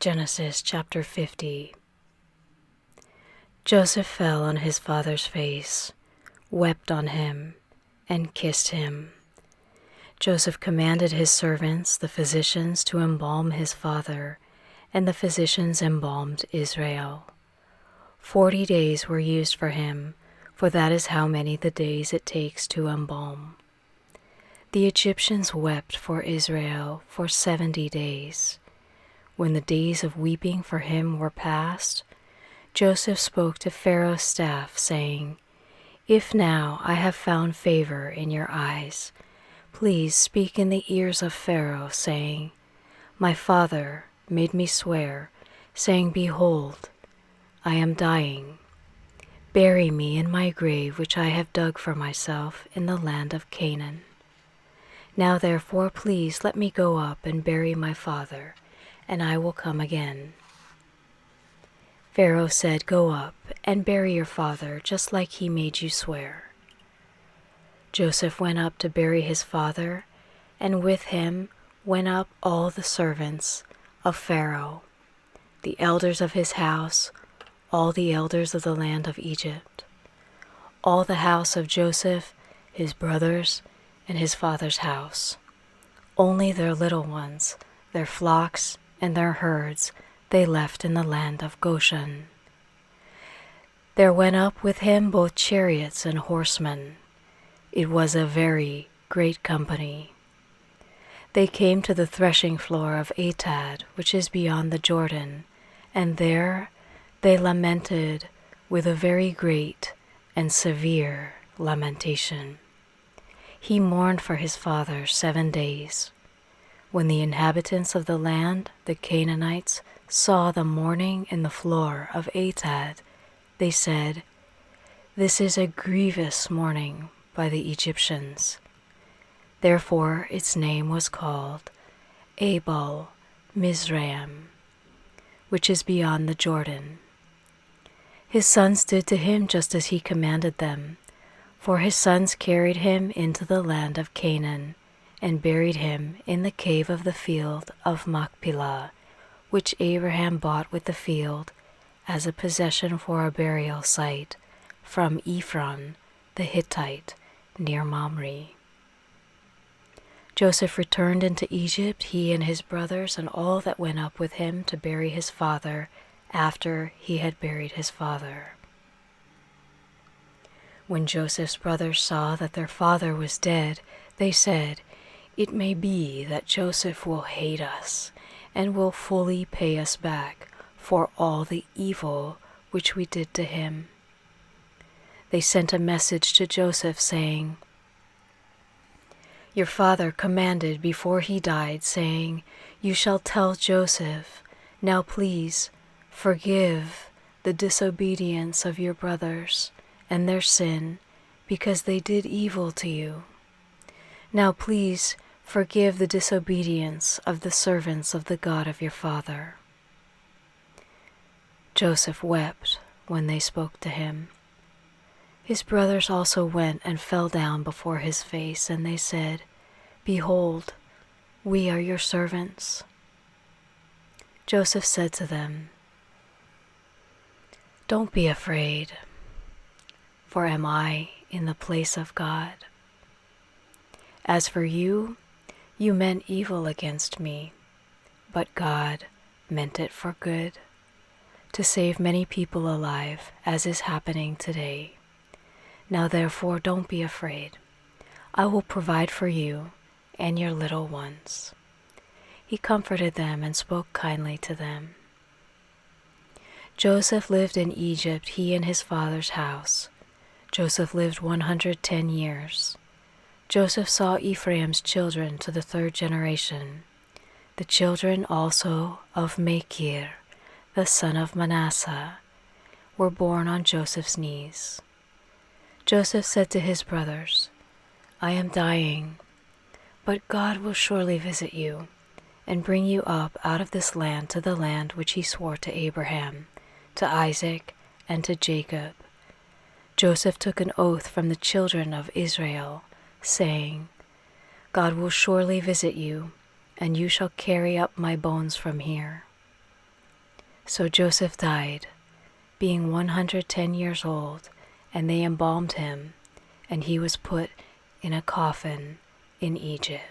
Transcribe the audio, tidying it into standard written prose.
Genesis chapter 50. Joseph fell on his father's face, wept on him, and kissed him. Joseph commanded his servants, the physicians, to embalm his father, and the physicians embalmed Israel. 40 days were used for him, for that is how many the days it takes to embalm. The Egyptians wept for Israel for 70 days. When the days of weeping for him were past, Joseph spoke to Pharaoh's staff, saying, "If now I have found favor in your eyes, please speak in the ears of Pharaoh, saying, My father made me swear, saying, Behold, I am dying. Bury me in my grave which I have dug for myself in the land of Canaan. Now therefore please let me go up and bury my father, and I will come again." Pharaoh said, "Go up and bury your father just like he made you swear." Joseph went up to bury his father, and with him went up all the servants of Pharaoh, the elders of his house, all the elders of the land of Egypt, all the house of Joseph, his brothers, and his father's house. Only their little ones, their flocks, and their herds they left in the land of Goshen. There went up with him both chariots and horsemen. It was a very great company. They came to the threshing floor of Atad, which is beyond the Jordan, and there they lamented with a very great and severe lamentation. He mourned for his father 7 days. When the inhabitants of the land, the Canaanites, saw the mourning in the floor of Atad, they said, "This is a grievous mourning by the Egyptians." Therefore its name was called Abel Mizraim, which is beyond the Jordan. His sons did to him just as he commanded them, for his sons carried him into the land of Canaan, and buried him in the cave of the field of Machpelah, which Abraham bought with the field as a possession for a burial site from Ephron the Hittite near Mamre. Joseph returned into Egypt, he and his brothers and all that went up with him to bury his father after he had buried his father. When Joseph's brothers saw that their father was dead, they said, "It may be that Joseph will hate us and will fully pay us back for all the evil which we did to him." They sent a message to Joseph saying, "Your father commanded before he died, saying, 'You shall tell Joseph, now please forgive the disobedience of your brothers and their sin, because they did evil to you. Now please forgive the disobedience of the servants of the God of your father.'" Joseph wept when they spoke to him. His brothers also went and fell down before his face, and they said, "Behold, we are your servants." Joseph said to them, "Don't be afraid, for am I in the place of God? As for you, you meant evil against me, but God meant it for good, to save many people alive, as is happening today. Now therefore don't be afraid. I will provide for you and your little ones." He comforted them and spoke kindly to them. Joseph lived in Egypt, he and his father's house. Joseph lived 110 years. Joseph saw Ephraim's children to the 3rd generation. The children also of Machir, the son of Manasseh, were born on Joseph's knees. Joseph said to his brothers, "I am dying, but God will surely visit you and bring you up out of this land to the land which he swore to Abraham, to Isaac, and to Jacob." Joseph took an oath from the children of Israel, saying, "God will surely visit you, and you shall carry up my bones from here." So Joseph died, being 110 years old, and they embalmed him, and he was put in a coffin in Egypt.